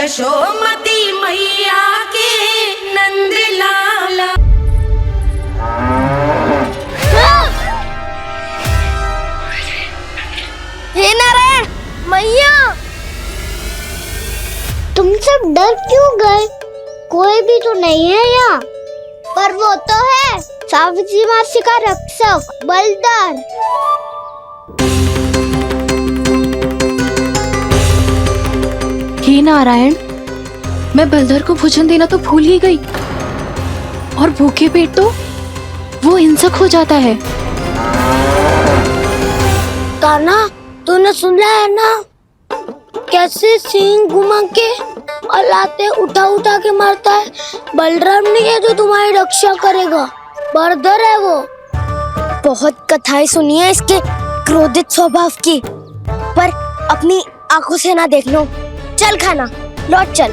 यशोमती मैया के नंद लाला। हे नारायण मैया, तुम सब डर क्यों गए? कोई भी तो नहीं है यहाँ। पर वो तो है, सावित्री मासी का रक्षक बलदार। हे नारायण, मैं बलधर को भोजन देना तो भूल ही गई, और भूखे पेट तो वो हिंसक हो जाता है। कान्हा, तूने सुना है ना कैसे सिंह घुमा के और लाते उठा उठा के मारता है? बलराम नहीं है जो तुम्हारी रक्षा करेगा, बलधर है वो। बहुत कथाएं सुनी है इसके क्रोधित स्वभाव की, पर अपनी आंखों से ना देख लो। चल खाना, लौट चल।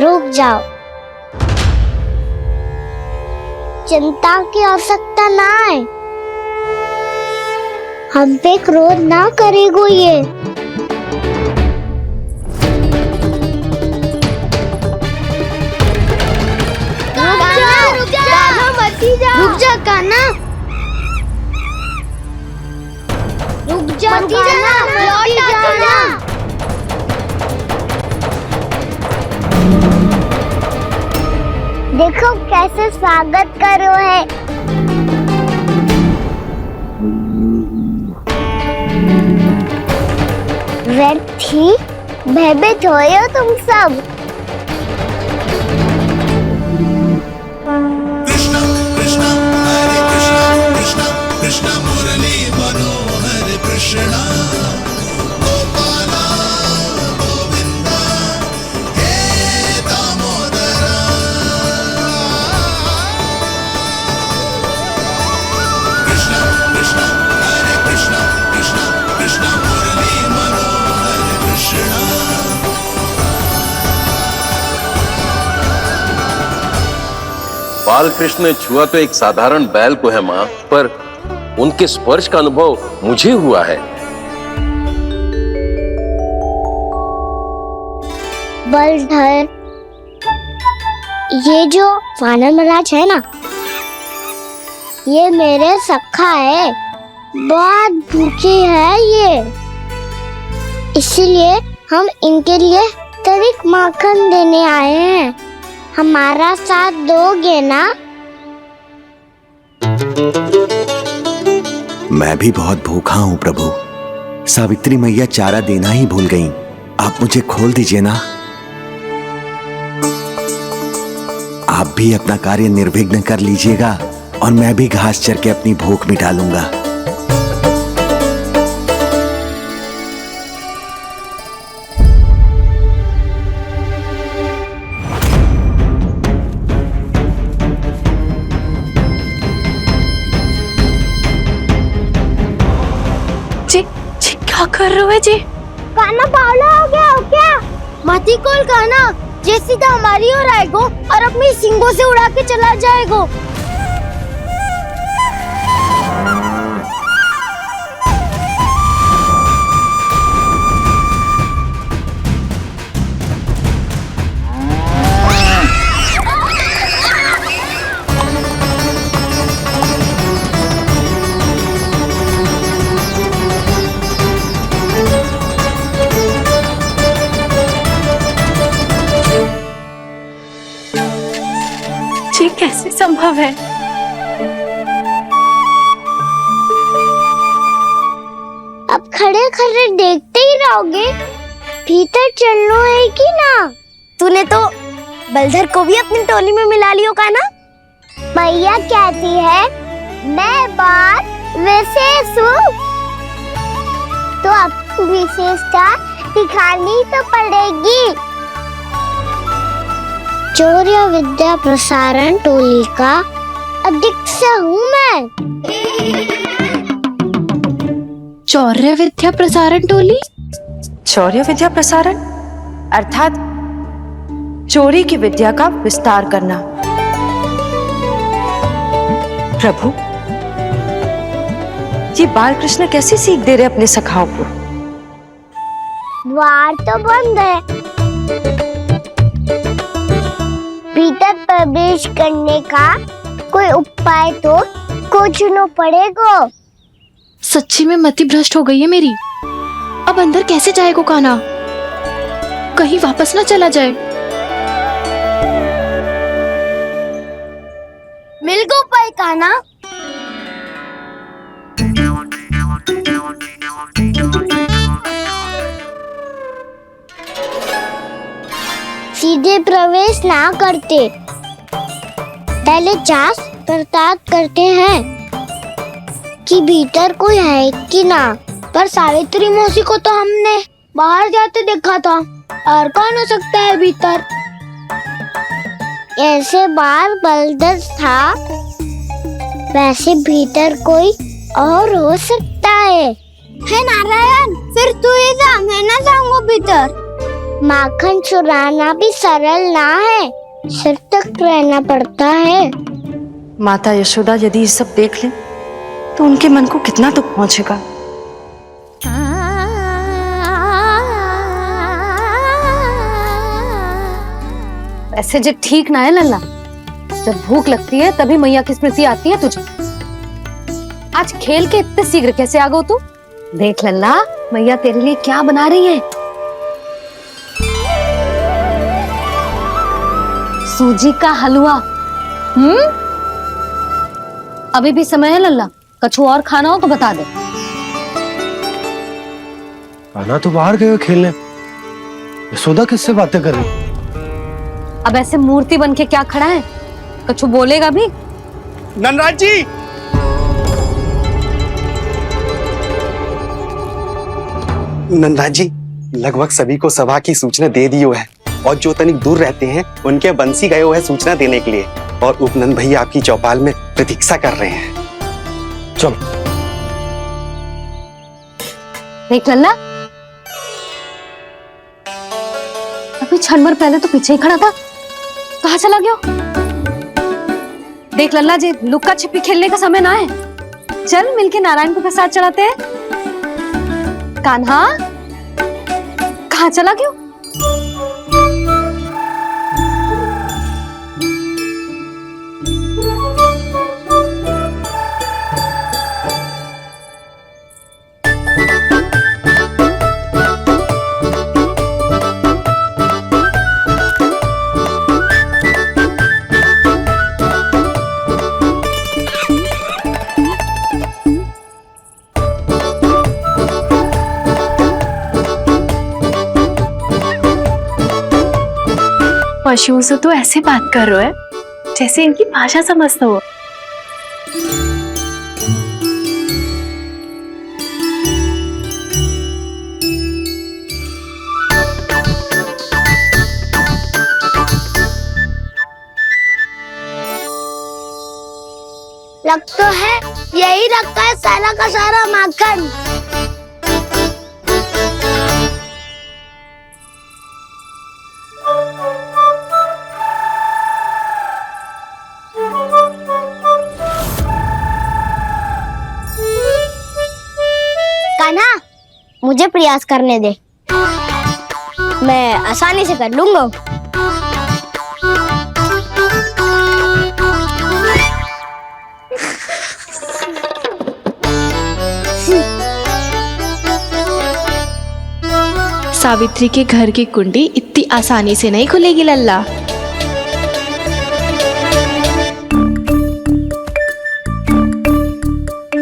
रुक जाओ, चिंता की आवश्यकता ना है। हम पे क्रोध ना करेगो ये। रुक जा कान्हा, रुक जा, लौट जाना। देखो कैसे स्वागत करो है। व्यर्थ ही भयभीत हो तुम सब। कृष्ण कृष्ण हरे कृष्ण कृष्ण कृष्ण मुरली मनोहर कृष्ण गोपाला गोविंदा हे दामोदरा। कृष्ण कृष्ण हरे कृष्ण कृष्ण कृष्ण मुरली मनोहर कृष्ण। बाल कृष्ण ने छुआ तो एक साधारण बैल को है माँ, पर उनके स्पर्श का अनुभव मुझे हुआ है। बलधर, ये जो वानर महाराज है ना, ये मेरे सखा है। बहुत भूखे है ये, इसलिए हम इनके लिए तनिक माखन देने आए हैं। हमारा साथ दोगे ना? मैं भी बहुत भूखा हूँ प्रभु। सावित्री मैया चारा देना ही भूल गईं। आप मुझे खोल दीजिए ना। आप भी अपना कार्य निर्विघ्न कर लीजिएगा और मैं भी घास चर के अपनी भूख मिटा लूंगा। क्या कर रहे हो जी? कान्हा पागल हो गया हो क्या? मती कोल कान्हा, जे सीधा हमारी ओर आएगो और अपनी सींगों से उड़ा के चला जाएगो। ये कैसे संभव है? अब खड़े खड़े देखते ही रहोगे? भीतर चलना है कि ना? तूने तो बलधर को भी अपनी टोली में मिला लियो का ना? भैया कहती है मैं बात विशेष हूँ, तो अब विशेषता दिखानी तो पड़ेगी। चौर्य विद्या प्रसारण टोली का अध्यक्ष हूँ मैं। चौर्य विद्या प्रसारण टोली? चौर्य विद्या प्रसारण अर्थात चोरी की विद्या का विस्तार करना। प्रभु, ये बालकृष्ण कैसी सीख दे रहे अपने सखाओं को? द्वार तो बंद है, भीतर प्रवेश करने का कोई उपाय तो खोजना पड़ेगा। सच्ची में मति भ्रष्ट हो गई है मेरी। अब अंदर कैसे जाएगा कान्हा? कहीं वापस ना चला जाए। मिल गो उपाय कान्हा। सीधे प्रवेश ना करते, पहले जांच पड़ताल करते हैं कि भीतर कोई है कि ना। पर सावित्री मौसी को तो हमने बाहर जाते देखा था, और कौन हो सकता है भीतर? ऐसे बार बलदर था, वैसे भीतर कोई और हो सकता है नारायण? फिर तू ही जा, मैं ना जाऊंगा भीतर। माखन चुराना भी सरल ना है, सिर तक रहना पड़ता है। माता यशोदा यदि ये सब देख ले तो उनके मन को कितना दुख पहुंचेगा। ऐसे जब ठीक ना है लल्ला, जब भूख लगती है तभी मैया की स्मृति आती है तुझे। आज खेल के इतने शीघ्र कैसे आ गो तू? देख लल्ला, मैया तेरे लिए क्या बना रही है। सूजी का हलवा। अभी भी समय है लल्ला, कछु और खाना हो तो बता दे। कान्हा तो बाहर गए खेलने, यशोदा किससे बातें कर रही? अब ऐसे मूर्ति बन के क्या खड़ा है? कछु बोलेगा भी? नंदराज जी, नंदराज जी, लगभग सभी को सभा की सूचना दे दी है, और जो तनिक दूर रहते हैं उनके बंसी गए हुए हैं सूचना देने के लिए, और उपनंद भैया आपकी चौपाल में प्रतीक्षा कर रहे हैं। चलो। देख लल्ला, अभी क्षण भर पहले तो पीछे ही खड़ा था, कहाँ चला गया? देख लल्ला जी, लुक्का छिपी खेलने का समय ना है। चल मिलके नारायण को प्रसाद चढ़ाते हैं। कान्हा, कहाँ चला गया? पशुओं से तो ऐसे बात कर रहे हो जैसे इनकी भाषा समझते हो। लग तो है यही रखा है सारा का सारा माखन। कान्हा, मुझे प्रयास करने दे, मैं आसानी से कर लूंगा। सावित्री के घर की कुंडी इतनी आसानी से नहीं खुलेगी लल्ला।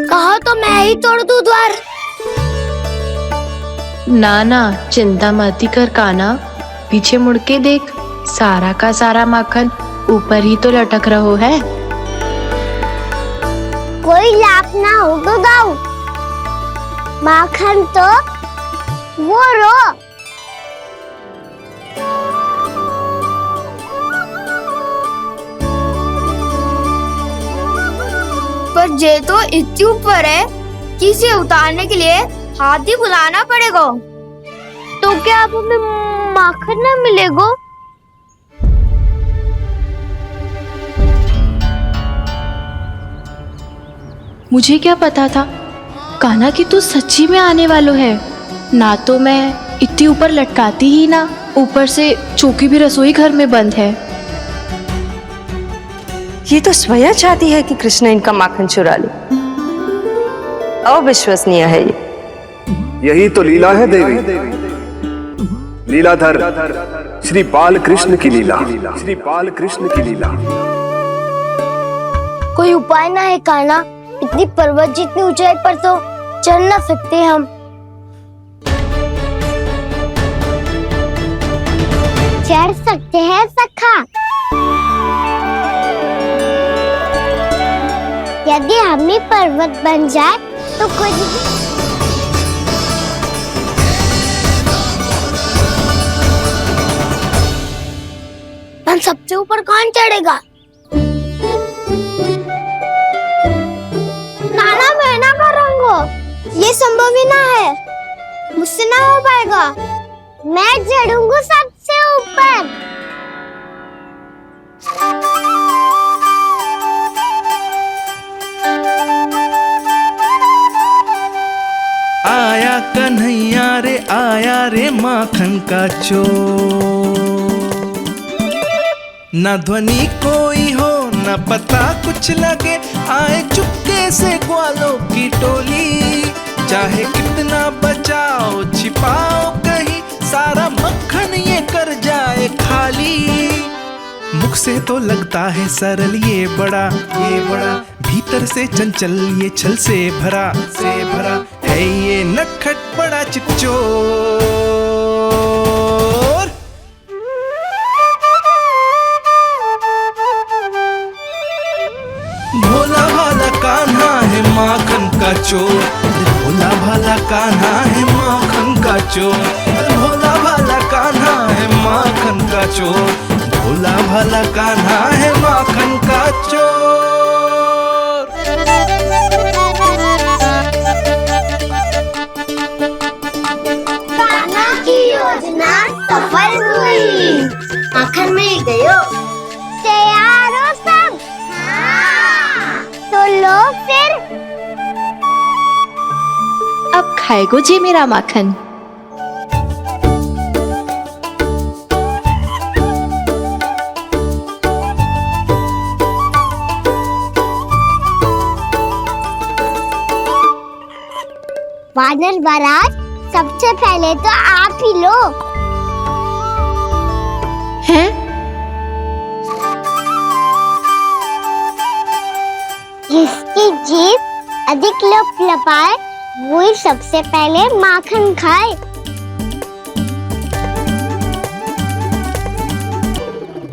कहा तो मैं ही तोड़ दूं द्वार। ना ना, चिंता मत कर कान्हा, पीछे मुड़ के देख, सारा का सारा माखन ऊपर ही तो लटक रहो है। कोई लाभ ना हो तो दाऊ, माखन तो वो रो। पर जे तो इतनी ऊपर है कि इसे उतारने के लिए हाथ ही बुलाना पड़ेगा। तो क्या अब हमें माखन ना मिलेगा? मुझे क्या पता था कान्हा की तू सच्ची में आने वालो है ना, तो मैं इतनी ऊपर लटकाती ही ना, ऊपर से चौकी भी रसोई घर में बंद है। ये तो स्वयं चाहती है कि कृष्ण इनका माखन चुरा ले। अविश्वसनीय है ये। यही तो लीला है देवी, लीलाधर श्री बाल कृष्ण की लीला, श्री बाल कृष्ण की लीला। कोई उपाय ना है कान्हा? इतनी पर्वत जितनी ऊंचाई पर तो चढ़ ना सकते हम। चढ़ सकते हैं सखा, यदि हम ही पर्वत बन जाए तो कुछ हम सबसे ऊपर कौन चढ़ेगा? नाना मैं ना करूँगा, ये संभव ही ना है, मुझसे ना हो पाएगा। मैं चढ़ूंगा सबसे ऊपर। आया कन्हैया रे, आया रे माखन का चोर। न ध्वनि कोई हो न पता कुछ लगे, आए चुपके से ग्वालों की टोली। चाहे कितना बचाओ छिपाओ कहीं, सारा मक्खन ये कर जाए खाली। मुख से तो लगता है सरल ये बड़ा, भीतर से चंचल ये छल से भरा है ये नटखट बड़ा चिकचोर। भोला भाला कान्हा है माखन का चोर, भोला भाला कान्हा है माखन का चोर, भोला भाला कान्हा है माखन का चोर, भोला भाला कान्हा है माखन का चोर। कान्हा की योजना सफल हुई, माखन मिल गयो। तैयार हो सब? हाँ। तो लो फिर अब खाएगो जी मेरा माखन। वानर महाराज, सबसे पहले तो आप ही लो। हैं? जिसकी जीभ अधिक लपलपाए वही सबसे पहले माखन खाए।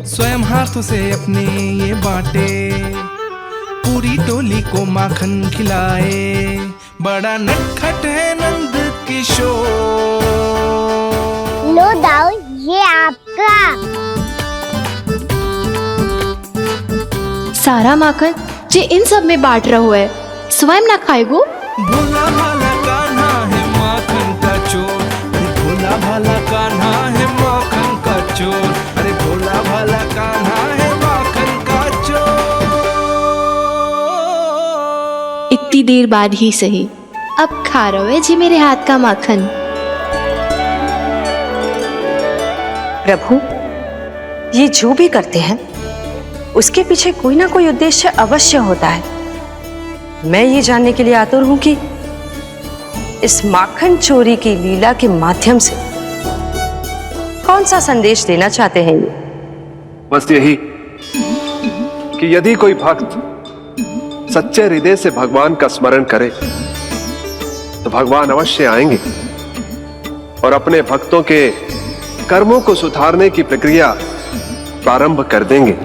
स्वयं हाथों से अपने ये बांटे, पूरी टोली को माखन खिलाए। बड़ा नटखट है नंद किशोर। लो दाऊ, ये आपका। सारा माखन जे इन सब में बांट रहो है, स्वयं ना खाएगो। भोला भाला कान्हा है माखन का चोर, अरे भोला भाला कान्हा है माखन का चोर, अरे भोला भाला कान्हा है माखन का चोर। इतनी देर बाद ही सही, अब खा रहे हो जी मेरे हाथ का माखन। प्रभु, ये जो भी करते हैं उसके पीछे कोई ना कोई उद्देश्य अवश्य होता है। मैं ये जानने के लिए आतुर हूं कि इस माखन चोरी की लीला के माध्यम से कौन सा संदेश देना चाहते हैं ये? बस यही कि यदि कोई भक्त सच्चे हृदय से भगवान का स्मरण करे तो भगवान अवश्य आएंगे और अपने भक्तों के कर्मों को सुधारने की प्रक्रिया प्रारंभ कर देंगे।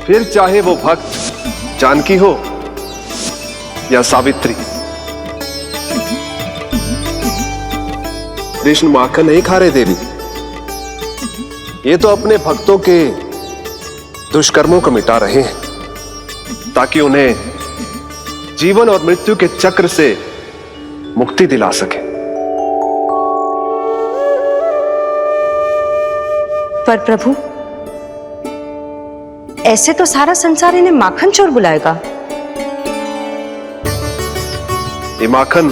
फिर चाहे वो भक्त जानकी हो या सावित्री। कृष्ण माखन नहीं खा रहे देवी, ये तो अपने भक्तों के दुष्कर्मों को मिटा रहे हैं ताकि उन्हें जीवन और मृत्यु के चक्र से मुक्ति दिला सके। पर प्रभु, ऐसे तो सारा संसार इन्हें माखन चोर बुलाएगा। ये माखन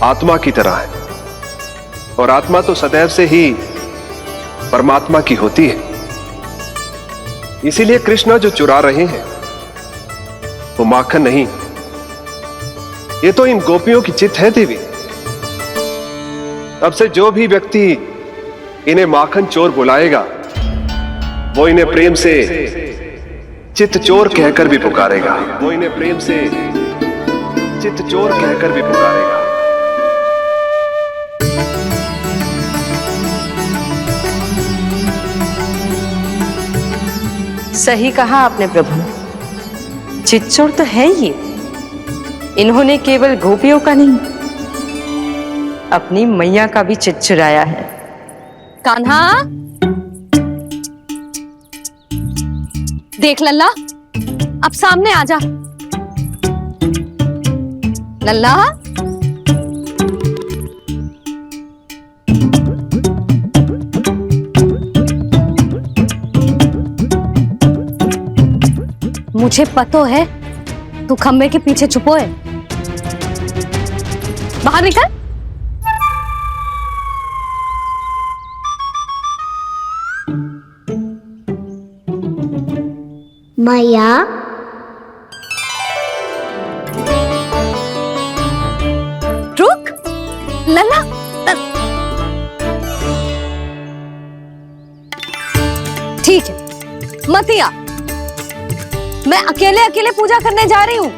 आत्मा की तरह है और आत्मा तो सदैव से ही परमात्मा की होती है। इसीलिए कृष्णा जो चुरा रहे हैं वो माखन नहीं, ये तो इन गोपियों की चित्त है देवी। अब से जो भी व्यक्ति इन्हें माखन चोर बुलाएगा वो इन्हें प्रेम से चित्त चोर कहकर भी पुकारेगा। वो इन्हें प्रेम से चित्त चोर कहकर भी पुकारेगा। सही कहा आपने प्रभु, चित्चोर तो है ये। इन्होंने केवल गोपियों का नहीं, अपनी मैया का भी चित्त चुराया है। कान्हा, देख लल्ला, अब सामने आ जा। लल्ला, मुझे पता है तू खम्बे के पीछे छुपो है। बाहर निकल। मैया, रुक। लल्ला, ठीक है, मत ही आ। मैं अकेले अकेले पूजा करने जा रही हूँ।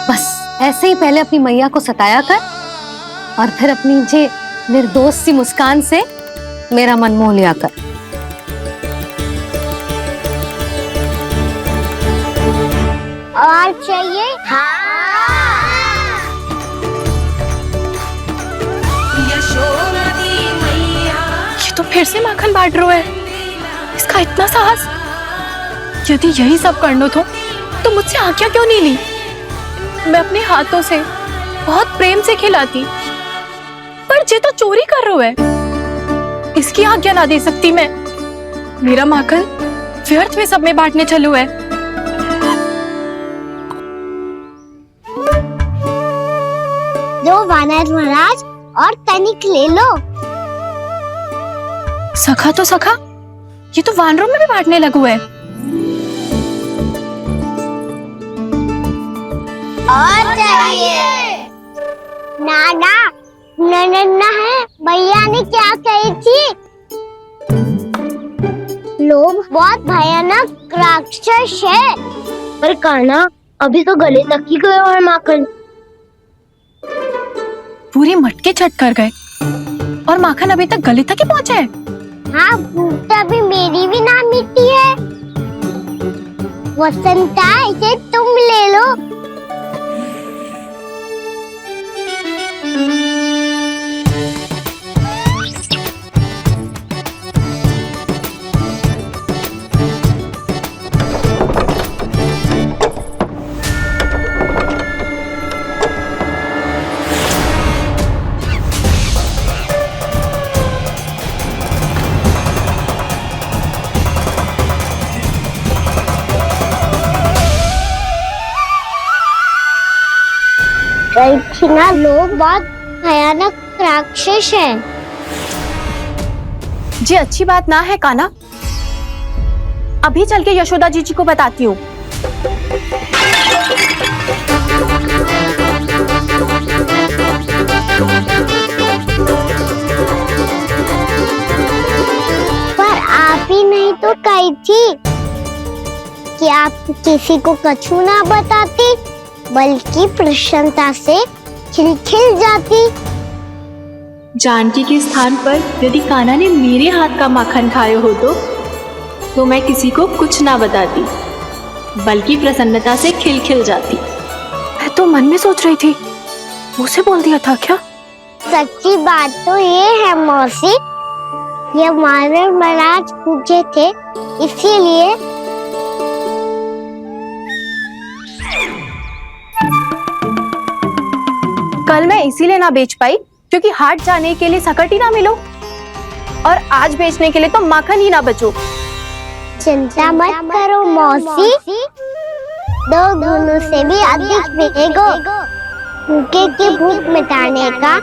बस ऐसे ही पहले अपनी मैया को सताया कर और फिर अपनी जे निर्दोष सी मुस्कान से मेरा मन मोह लिया कर। और चाहिए? ये तो फिर से माखन बांट रहा है। इसका इतना साहस। यदि यही सब करना तो मुझसे आज्ञा क्यों नहीं ली? मैं अपने हाथों से बहुत प्रेम से खिलाती, पर ये तो चोरी कर रहा है। इसकी आज्ञा ना दे सकती मैं। मेरा माखन व्यर्थ में सब में बांटने चलू है। दो वानर महाराज और तनिक ले लो। सखा तो सखा, ये तो वानरों में भी बांटने लगू है। और चाहिए? नाना, नन्ना है। भैया ने क्या कही थी? लोभ बहुत भयानक राक्षस है। पर कान्हा, अभी तो गले तक ही गया है माखन। पूरी मटके चट कर गए और माखन अभी तक गले तक ही पहुंचा है। हाँ, भूख तो अभी मेरी भी ना मिटी है। वसंता, इसे तुम ले लो। ना, लोग बहुत भयानक राक्षस हैं। जी अच्छी बात ना है कान्हा। अभी चल के यशोदा जी को बताती हूँ। पर आप ही नहीं तो कही थी कि आप किसी को कछु ना बताती, बल्कि प्रसन्नता से खिलखिल जाती। जानकी के स्थान पर यदि कान्हा ने मेरे हाथ का माखन खाया हो तो मैं किसी को कुछ ना बताती, बल्कि प्रसन्नता से खिलखिल जाती। मैं तो मन में सोच रही थी, मुझसे बोल दिया था क्या? सच्ची बात तो ये है मौसी, ये वानर महाराज पूछे थे, इसीलिए। कल मैं इसीलिए ना बेच पाई क्योंकि हाट जाने के लिए सकट ही ना मिलो और आज बेचने के लिए तो माखन ही ना बचो। चिंता मत करो मौसी, 2 गुनों से भी अधिक मिलेगा। भूखे की भूख मिटाने का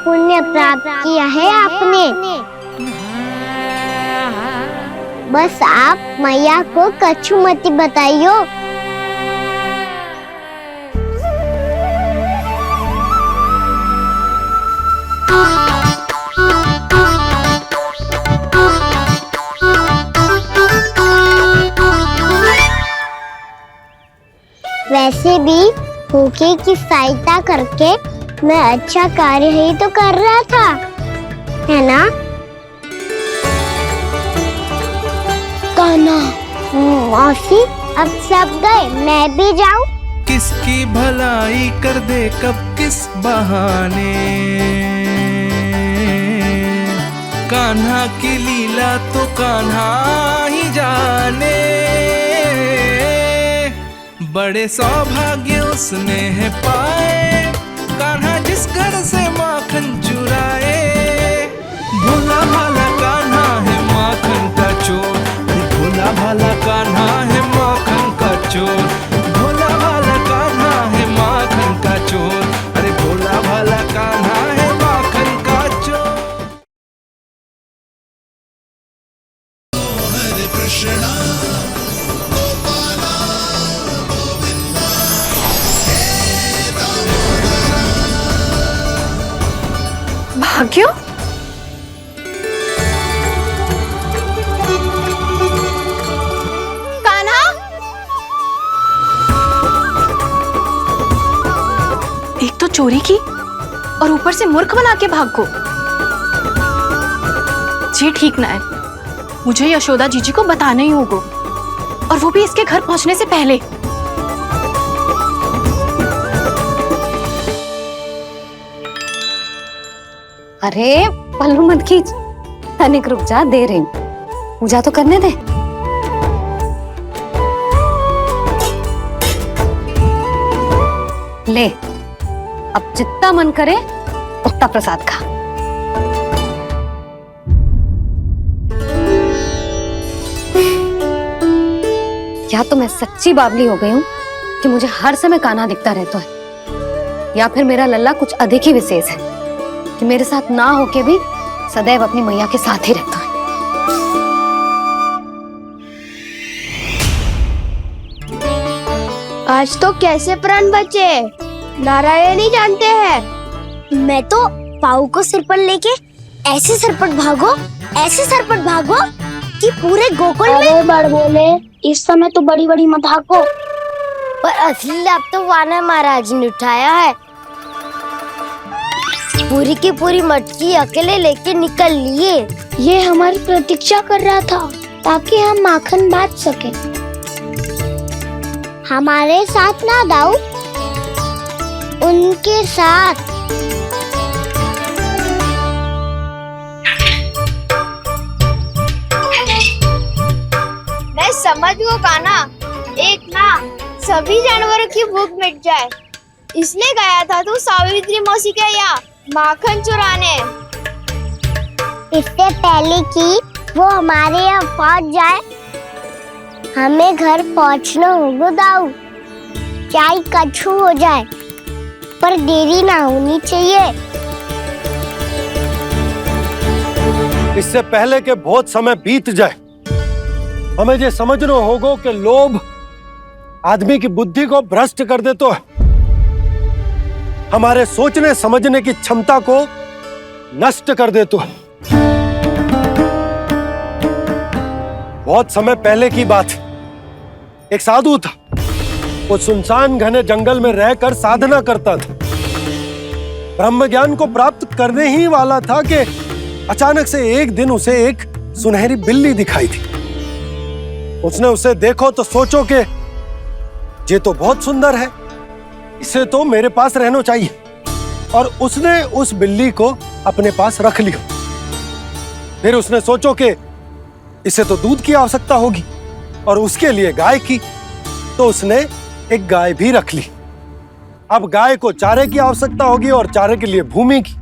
पुण्य प्राप्त किया है आपने। बस आप मैया को कछुमती बताइयो। वैसे भी भूखे की सहायता करके मैं अच्छा कार्य ही तो कर रहा था, है ना? कान्हा, मौसी अब सब गए, मैं भी जाऊं? किसकी भलाई कर दे कब किस बहाने, कान्हा की लीला तो कान्हा ही जाने। बड़े सौभाग्य उसने है पाए, कान्हा जिस घर से माखन चुराए। भोला भाला कान्हा है माखन का चोर, भोला भाला कान्हा है माखन का चोर, भोला भाला कान्हा है माखन का चोर, अरे भोला भाला कान्हा है माखन का चोर। हरे कृष्णा भाग्य, कान्हा, एक तो चोरी की और ऊपर से मूर्ख बना के भाग को। ये ठीक ना है, मुझे यशोदा जीजी को बताना ही होगा, और वो भी इसके घर पहुंचने से पहले। अरे पल्लू मत खींच, तनिक रुक जा, दे रही हूँ, पूजा तो करने दे। ले, अब जितना मन करे उतना प्रसाद खा। या तो मैं सच्ची बावली हो गई हूँ कि मुझे हर समय कान्हा दिखता रहता है, या फिर मेरा लल्ला कुछ अधिक ही विशेष है कि मेरे साथ ना होके भी सदैव अपनी मैया के साथ ही रहता है। आज तो कैसे प्राण बचे नारायण ही जानते हैं। मैं तो पाऊ को सिर पर लेके ऐसे सरपट भागो कि पूरे गोकुल में बड़ बोले। इस समय तो बड़ी बड़ी मत हाको, पर असली लाभ तो वानर महाराज ने उठाया है। पूरी की पूरी मटकी अकेले लेके निकल लिए। ये हमारी प्रतीक्षा कर रहा था ताकि हम माखन बांट सके। हमारे साथ ना दाऊ, उनके साथ। मैं समझ गो कान्हा, एक ना सभी जानवरों की भूख मिट जाए, इसलिए गया था तू सावित्री मौसी के यहाँ माखन चुराने। इससे पहले कि वो हमारे यहाँ पहुँच जाए, हमें घर पहुँचना होगा दाऊ। चाहे कछु हो जाए, पर देरी ना होनी चाहिए। इससे पहले के बहुत समय बीत जाए, हमें ये समझना होगा कि लोभ आदमी की बुद्धि को भ्रष्ट कर देता है, हमारे सोचने समझने की क्षमता को नष्ट कर देता है। बहुत समय पहले की बात, एक साधु था। वो सुनसान घने जंगल में रहकर साधना करता था। ब्रह्म ज्ञान को प्राप्त करने ही वाला था कि अचानक से एक दिन उसे एक सुनहरी बिल्ली दिखाई थी। उसने उसे देखो तो सोचो कि ये तो बहुत सुंदर है, इसे तो मेरे पास रहना चाहिए, और उसने उस बिल्ली को अपने पास रख लिया। फिर उसने सोचो कि इसे तो दूध की आवश्यकता होगी और उसके लिए गाय की, तो उसने एक गाय भी रख ली। अब गाय को चारे की आवश्यकता होगी और चारे के लिए भूमि की,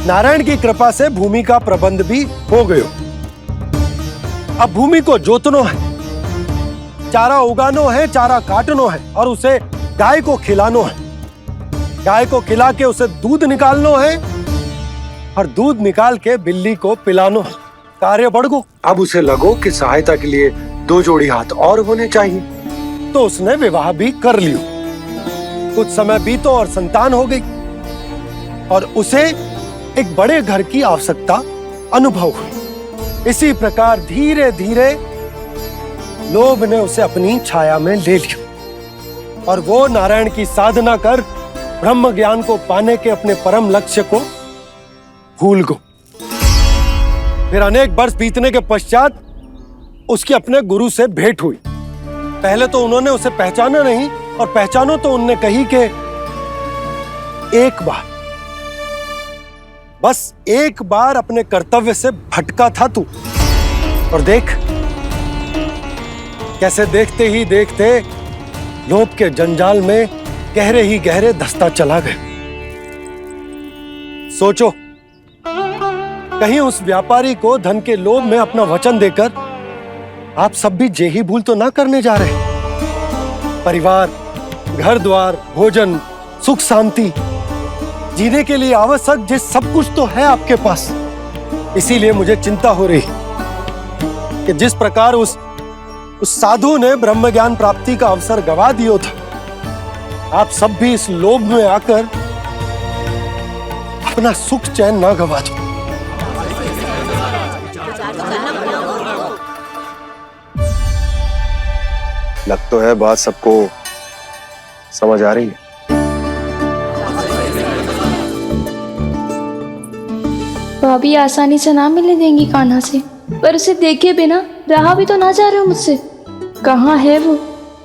नारायण की कृपा से भूमि का प्रबंध भी हो गयो। अब भूमि को जोतनो है, चारा उगानो है, चारा काटनो है और उसे गाय को खिलानो है। गाय को खिला के उसे दूध निकालनो है और दूध निकाल के बिल्ली को पिलानो है। कार्य बढ़ गो। अब उसे लगो कि सहायता के लिए 2 जोड़ी हाथ और होने चाहिए, तो उसने विवाह भी कर लियो। कुछ समय बीतो और संतान हो गई और उसे एक बड़े घर की आवश्यकता अनुभव हुई। इसी प्रकार धीरे धीरे लोभ ने उसे अपनी छाया में ले लिया और वो नारायण की साधना कर ब्रह्म ज्ञान को पाने के अपने परम लक्ष्य को भूल गो। फिर अनेक वर्ष बीतने के पश्चात उसकी अपने गुरु से भेंट हुई। पहले तो उन्होंने उसे पहचाना नहीं और पहचानो तो उनने कही कि एक बार, बस एक बार अपने कर्तव्य से भटका था तू, और देख कैसे देखते ही देखते लोभ के जंजाल में गहरे ही गहरे धंसता चला गया। सोचो, कहीं उस व्यापारी को धन के लोभ में अपना वचन देकर आप सब भी जेही भूल तो ना करने जा रहे। परिवार, घर द्वार, भोजन, सुख शांति, जीने के लिए आवश्यक जिस सब कुछ तो है आपके पास। इसीलिए मुझे चिंता हो रही कि जिस प्रकार उस साधु ने ब्रह्म ज्ञान प्राप्ति का अवसर गवा दिया था, आप सब भी इस लोभ में आकर अपना सुख चैन ना गवा दो। लग तो है बात सबको समझ आ रही है। भाभी आसानी से ना मिलने देंगी कान्हा से, पर उसे देखे बिना रहा भी तो ना जा रहे हो मुझसे। कहाँ है वो?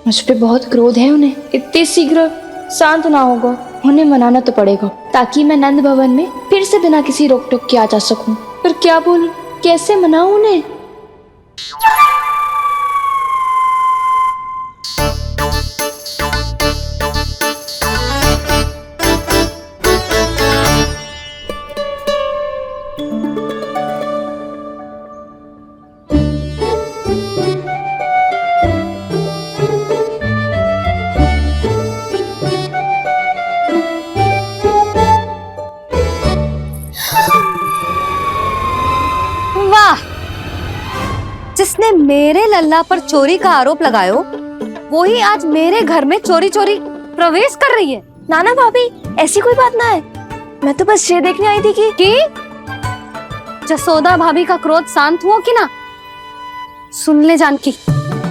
मुझ पे बहुत क्रोध है उन्हें। इतने शीघ्र शांत ना होगा, उन्हें मनाना तो पड़ेगा ताकि मैं नंद भवन में फिर से बिना किसी रोक टोक के आ जा सकूं। पर क्या बोलूं, कैसे मनाऊं उन्हें? जिसने मेरे लल्ला पर चोरी का आरोप लगायो, वो ही आज मेरे घर में चोरी चोरी प्रवेश कर रही है। नाना भाभी, ऐसी कोई बात ना है, मैं तो बस ये देखने आई थी कि जसोदा भाभी का क्रोध शांत हुआ कि ना? सुन ले जानकी,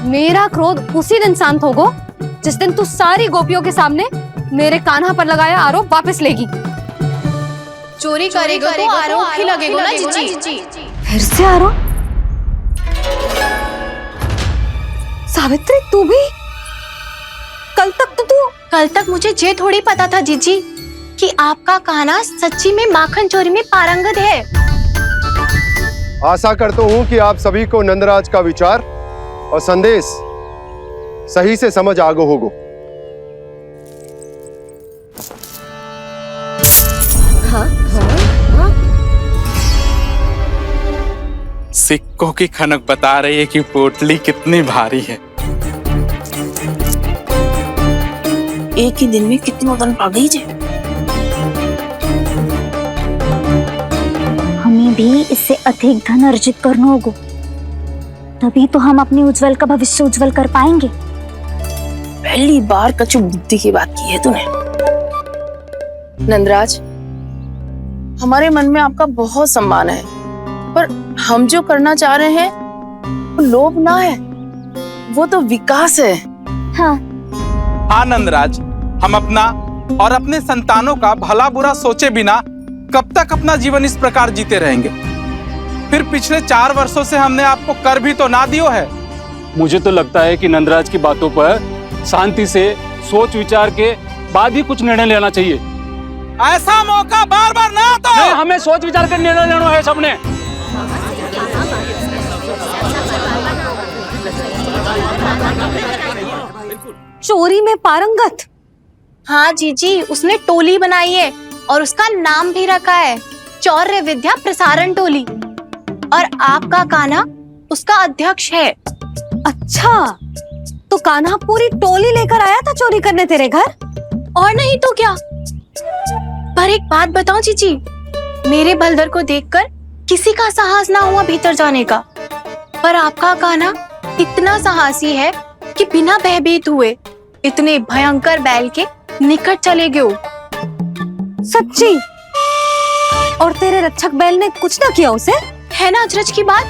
मेरा क्रोध उसी दिन शांत होगा जिस दिन तू सारी गोपियों के सामने मेरे कान्हा पर लगाया आरोप वापस लेगी। चोरी करेगा तो आरोप ही लगेगा ना जीजी। फिर से आरोप? सावित्री, तू भी? कल तक मुझे ये थोड़ी पता था जीजी कि आपका कान्हा सच्ची में माखन चोरी में पारंगत है। आशा करता हूँ कि आप सभी को नंदराज का विचार और संदेश सही से समझ आ गो होगो। सिक्कों की खनक बता रही है कि पोटली कितनी भारी है। एक ही दिन में कितनों धन पा गई जे। हमें भी इससे अधिक धन अर्जित करना होगा, तभी तो हम अपने उज्जवल का भविष्य उज्जवल कर पाएंगे। पहली बार कछु बुद्धि की बात की है तूने। नंदराज, हमारे मन में आपका बहुत सम्मान है, पर हम जो करना चाह रहे हैं वो लोभ ना है, वो तो विकास है। हाँ नंदराज, हम अपना और अपने संतानों का भला बुरा सोचे बिना कब तक अपना जीवन इस प्रकार जीते रहेंगे? फिर पिछले 4 वर्षों से हमने आपको कर भी तो ना दियो है। मुझे तो लगता है कि नंदराज की बातों पर शांति से सोच विचार के बाद ही कुछ निर्णय लेना चाहिए। ऐसा मौका बार बार ना आता। नहीं, हमें सोच विचार कर निर्णय लेना है सबने। चोरी में पारंगत? हाँ जीजी, उसने टोली बनाई है और उसका नाम भी रखा है चौर्य विद्या प्रसारण टोली और आपका कान्हा उसका अध्यक्ष है। अच्छा, तो कान्हा पूरी टोली लेकर आया था चोरी करने तेरे घर? और नहीं तो क्या। पर एक बात बताऊं जीजी, मेरे बलदर को देखकर किसी का साहस ना हुआ भीतर जाने का, पर आपका कान्हा इतना साहसी है कि बिना भयभीत हुए इतने भयंकर बैल के निकट चले गए। सच्ची? और तेरे रक्षक बैल ने कुछ ना किया उसे? है ना अचरज की बात।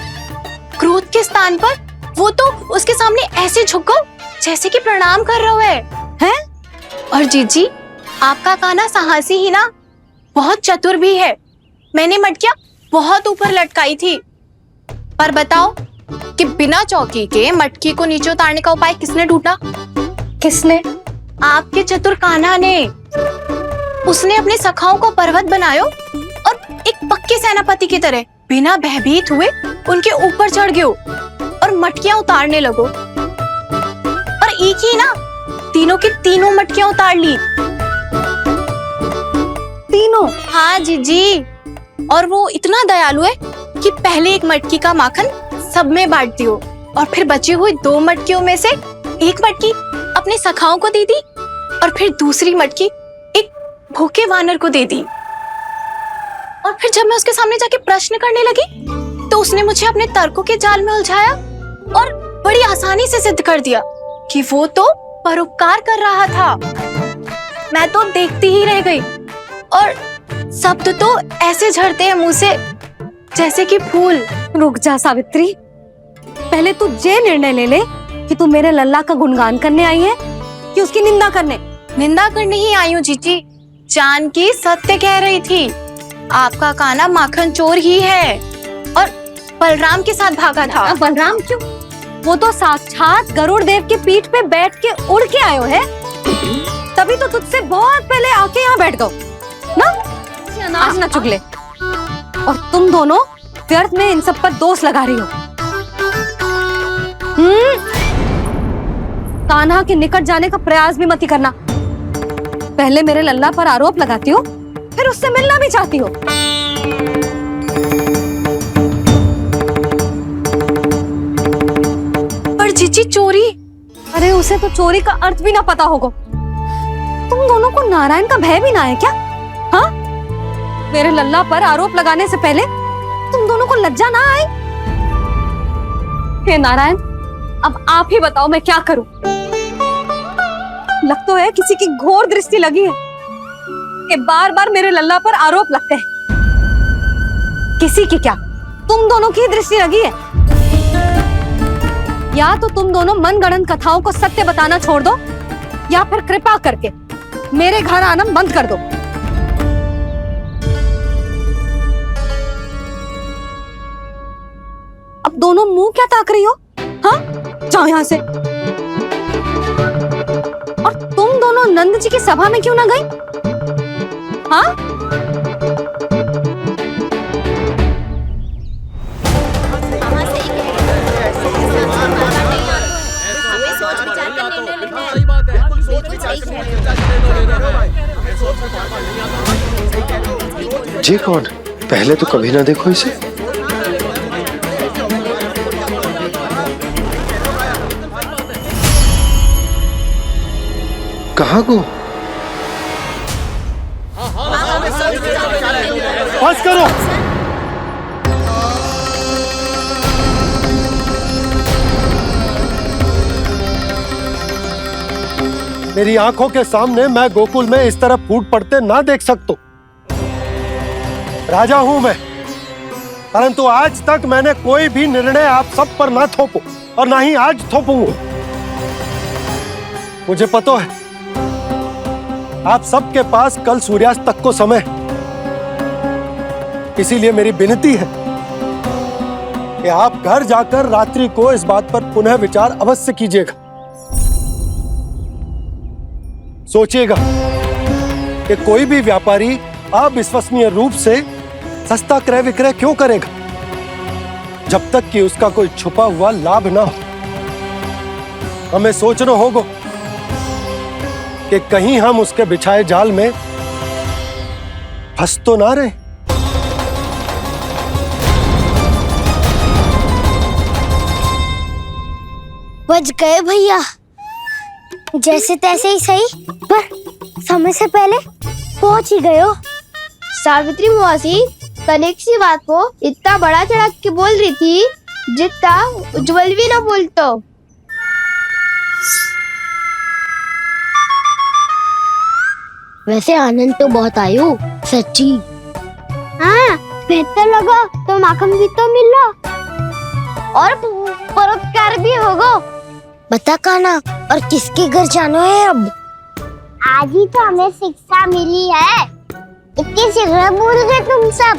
क्रोध के स्थान पर वो तो उसके सामने ऐसे झुको जैसे कि प्रणाम कर रहा है? और जीजी, आपका कान्हा साहसी ही ना, बहुत चतुर भी है। मैंने मटकियां बहुत ऊपर लटकाई थी, पर बताओ कि बिना चौकी के मटकी को नीचे उतारने का उपाय किसने ढूंढा? किसने? आपके चतुर कान्हा ने। उसने अपने सखाओं को पर्वत बनायो और एक पक्के सेनापति की तरह बिना भयभीत हुए उनके ऊपर चढ़ गयो और मटकियां उतारने लगो। और एक ही ना, तीनों की तीनों मटकियां उतार ली। तीनों? हाँ जीजी। और वो इतना दयालु है कि पहले एक मटकी का माखन सब में बांट दियो और फिर बची हुई 2 मटकियों में से एक मटकी अपने सखाओं को दे दी और फिर दूसरी मटकी एक भूखे वानर को दे दी। और फिर जब मैं उसके सामने जाके प्रश्न करने लगी तो उसने मुझे अपने तर्कों के जाल में उलझाया और बड़ी आसानी से सिद्ध कर दिया कि वो तो परोपकार कर रहा था। मैं तो देखती ही रह गई और शब्द तो ऐसे झड़ते हैं मुंह से जैसे कि फूल। रुक जा सावित्री, पहले तू ये निर्णय ले ले कि तू मेरे लल्ला का गुणगान करने आई है कि उसकी निंदा करने? निंदा करने ही आई हूँ जीजी। जानकी सत्य कह रही थी, आपका कान्हा माखन चोर ही है और बलराम के साथ भागा था। बलराम क्यों? वो तो साक्षात गरुड़ देव की पीठ पे बैठ के उड़ के आयो है, तभी तो तुझसे बहुत पहले आके यहाँ बैठ गओ ना। आज ना चुगले। और तुम दोनों व्यर्थ में इन सब पर दोष लगा रही हो। कान्हा के निकट जाने का प्रयास भी मत ही करना। पहले मेरे लल्ला पर आरोप लगाती हो, फिर उससे मिलना भी चाहती हो। पर जीजी चोरी? अरे उसे तो चोरी का अर्थ भी ना पता होगा। तुम दोनों को नारायण का भय भी ना है क्या? हाँ, मेरे लल्ला पर आरोप लगाने से पहले तुम दोनों को लज्जा ना आई? हे नारायण, अब आप ही बताओ मैं क्या करूं। लग तो है किसी की घोर दृष्टि लगी है कि बार बार मेरे लल्ला पर आरोप लगते हैं। किसी की क्या, तुम दोनों की दृष्टि लगी है। या तो तुम दोनों मनगढ़ंत कथाओं को सत्य बताना छोड़ दो, या फिर कृपा करके मेरे घर आना बंद कर दो। अब दोनों मुंह क्या ताक रही हो? हाँ, जाओ यहां से। और तुम दोनों नंद जी की सभा में क्यों ना गई? हाँ? जी कौन? पहले तो कभी ना देखो इसे। कहाँ को? बस करो। मेरी आंखों के सामने मैं गोकुल में इस तरह फूट पड़ते ना देख सकता। राजा हूं मैं, परंतु आज तक मैंने कोई भी निर्णय आप सब पर ना थोपो और ना ही आज थोपूंगा। मुझे पता है आप सबके पास कल सूर्यास्त तक को समय, इसीलिए मेरी विनती है कि आप घर जाकर रात्रि को इस बात पर पुनः विचार अवश्य कीजिएगा। सोचिएगा कि कोई भी व्यापारी अविश्वसनीय रूप से सस्ता क्रय विक्रय क्यों करेगा जब तक कि उसका कोई छुपा हुआ लाभ ना हो। हमें सोचना होगा कि कहीं हम उसके बिछाए जाल में फंस तो ना रहे। बच गए भैया, जैसे तैसे ही सही, पर समय से पहले पहुंच ही गए हो। सावित्री मौसी तनिक सी बात को इतना बड़ा चढ़ा के बोल रही थी जितना उज्जवल भी ना बोलतो। वैसे आनंद तो बहुत आयु, सच्ची। हाँ, बेहतर लगा तो माखन भी तो मिला और परोपकार भी होगा। बता काना, और किसके घर जाना है अब? आज ही तो हमें शिक्षा मिली है, इतनी शीघ्र भूल गए तुम सब।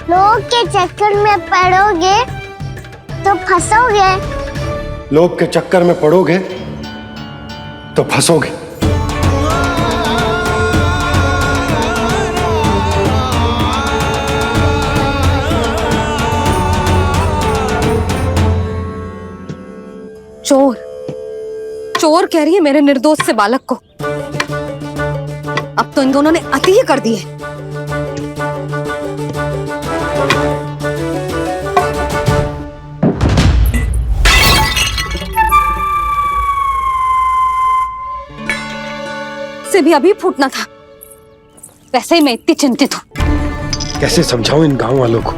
लोग के चक्कर में पड़ोगे तो फंसोगे। लोग के चक्कर में पड़ोगे तो फंसोगे। चोर चोर कह रही है मेरे निर्दोष से बालक को। अब तो इन दोनों ने अति ही कर दी है। से भी अभी फूटना था। वैसे ही मैं इतनी चिंतित हूं। कैसे समझाऊं इन गांव वालों को?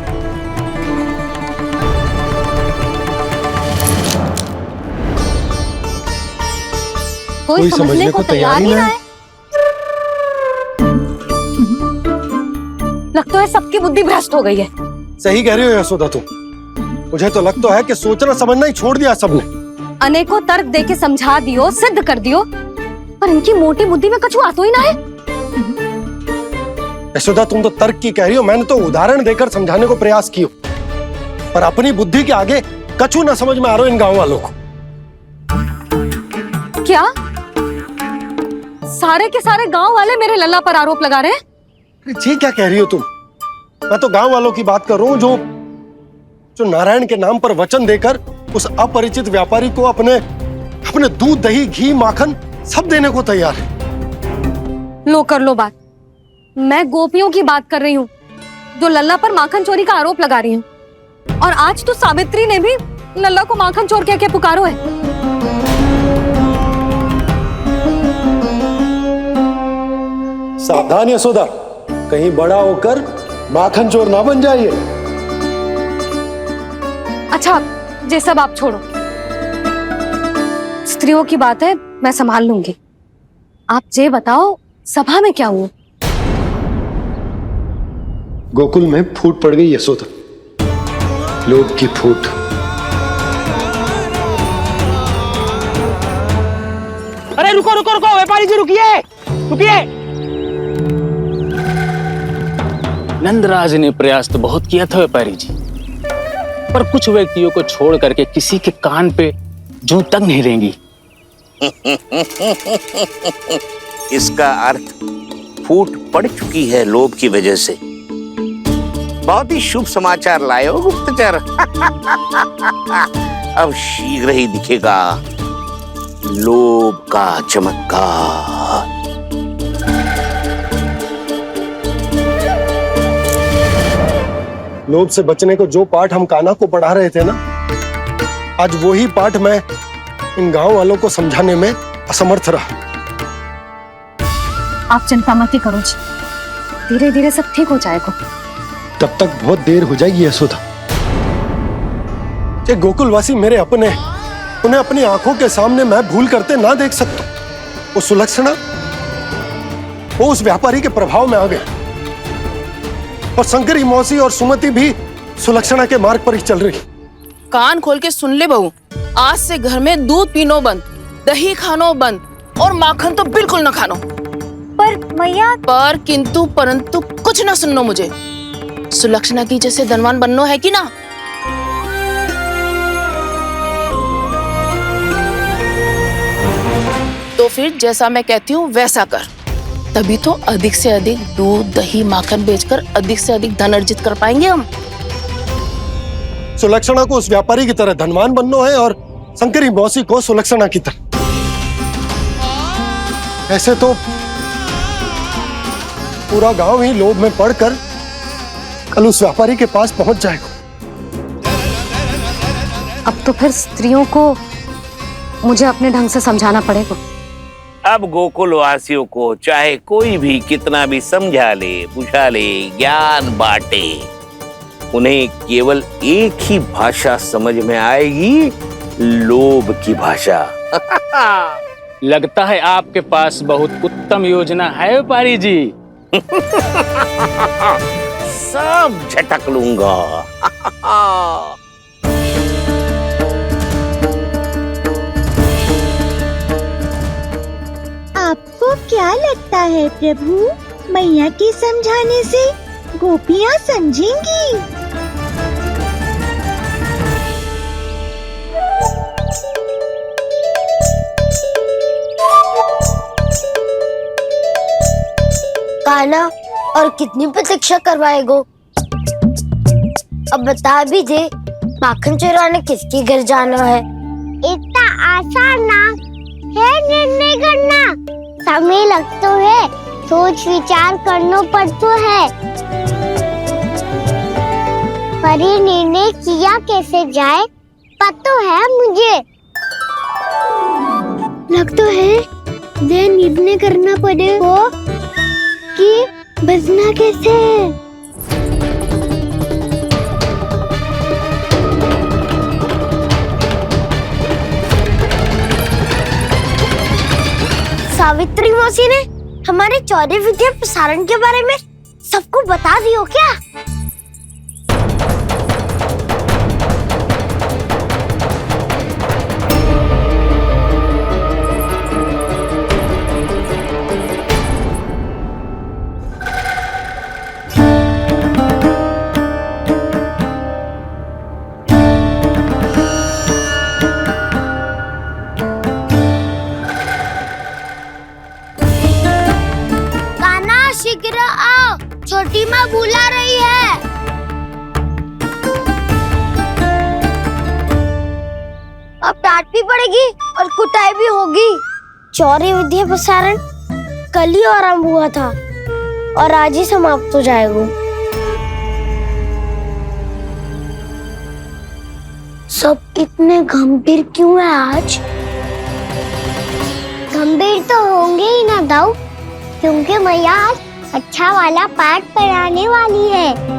कोई समझने को तैयार ही ना है। लगता है सबकी बुद्धि भ्रष्ट हो गई है। सही कह रही हो यशोदा तुम। मुझे तो लगता है कि सोचना समझना ही छोड़ दिया सबने। अनेकों तर्क देके समझा दियो, सिद्ध कर दियो, पर इनकी मोटी बुद्धि में कछु आतो ही ना है। यशोदा तुम तो तर्क की कह रही हो, मैंने तो उदाहरण देकर समझाने को प्रयास किया, पर अपनी बुद्धि के आगे कछु ना समझ में आ रहा इन गांव वालों को। क्या सारे के सारे गांव वाले मेरे लल्ला पर आरोप लगा रहे हैं? जी क्या कह रही हो तुम? मैं तो गांव वालों की बात कर रहा हूँ जो नारायण के नाम पर वचन देकर उस अपरिचित व्यापारी को अपने दूध, दही, घी, माखन सब देने को तैयार है। लो कर लो बात। मैं गोपियों की बात कर रही हूँ जो लल्ला पर माखन चोरी का आरोप लगा रही हैं। और आज तो सावित्री ने भी लल्ला को माखन चोर कह के पुकारो है। सावधान यशोदा, कहीं बड़ा होकर माखन चोर ना बन जाइए। अच्छा, ये सब आप छोड़ो। स्त्रियों की बात है, मैं संभाल लूंगी। आप ये बताओ सभा में क्या हुआ? गोकुल में फूट पड़ गई यशोदा, लोभ की फूट। अरे रुको रुको रुको, व्यापारी जी रुकिए रुकिए। नंदराज ने प्रयास तो बहुत किया था व्यापारी जी, पर कुछ व्यक्तियों को छोड़ करके किसी के कान पे जूं तक नहीं रेंगी। इसका अर्थ फूट पड़ चुकी है लोभ की वजह से। बहुत ही शुभ समाचार लाए हो गुप्तचर। अब शीघ्र ही दिखेगा लोभ का चमत्कार। लोभ से बचने को जो पाठ हम कान्हा को पढ़ा रहे थे ना, आज वही पाठ मैं इन गांव वालों को समझाने में असमर्थ रहा। आप चिंता मत ही करो जी, धीरे धीरे सब ठीक हो जाएगा। तब तक बहुत देर हो जाएगी यशोदा। ये गोकुलवासी मेरे अपने, उन्हें अपनी आंखों के सामने मैं भूल करते ना देख सकता। वो सुलक्षणा, वो उस व्यापारी के प्रभाव में आ गए, और शंकरी मौसी और सुमति भी सुलक्षणा के मार्ग पर ही चल रही। कान खोल के सुन ले बहू, आज से घर में दूध पीनो बंद, दही खानो बंद, और माखन तो बिल्कुल न खानो। पर मैया, पर किंतु परंतु कुछ ना सुननो मुझे। सुलक्षणा की जैसे धनवान बननो है कि ना? तो फिर जैसा मैं कहती हूँ वैसा कर, तभी तो अधिक से अधिक दूध, दही, माखन बेचकर अधिक से अधिक धन अर्जित कर पाएंगे हम। सुलक्षणा को उस व्यापारी की तरह धनवान बनना है और शंकरी मौसी को सुलक्षणा की तरह। ऐसे तो पूरा गांव ही लोभ में पड़कर कल उस व्यापारी के पास पहुंच जाएगा। अब तो फिर स्त्रियों को मुझे अपने ढंग से समझाना पड़ेगा। अब गोकुलवासियों को चाहे कोई भी कितना भी समझा ले, बुझा ले, ज्ञान बांटे, उन्हें केवल एक ही भाषा समझ में आएगी, लोभ की भाषा। लगता है आपके पास बहुत उत्तम योजना है व्यापारी जी। सब झटक लूंगा। आपको क्या लगता है प्रभु, मैया के समझाने से गोपियाँ समझेंगी? कान्हा, और कितनी प्रतीक्षा करवाएगो? अब बता भी दे, माखन चुराने किसके घर जाना है? इतना आसान ना है निर्णय करना, समय लगता है, सोच विचार करना पड़ता है। पर ये निर्णय किया कैसे जाए पता है मुझे। लगता है ये निर्णय करना पड़ेगा कि बचना कैसे है। सावित्री मौसी ने हमारे चौरे विद्या प्रसारण के बारे में सबको बता दियो क्या? शीघ्र आओ, छोटी माँ बुला रही है। अब डांट भी पड़ेगी और कुटाई भी होगी। चौरी विद्या प्रसारण कल ही आरंभ हुआ था और आज ही समाप्त हो जाएगा। सब इतने गंभीर क्यों है आज? गंभीर तो होंगे ही ना दाऊ, क्योंकि मैया आज अच्छा वाला पाठ पढ़ाने वाली है।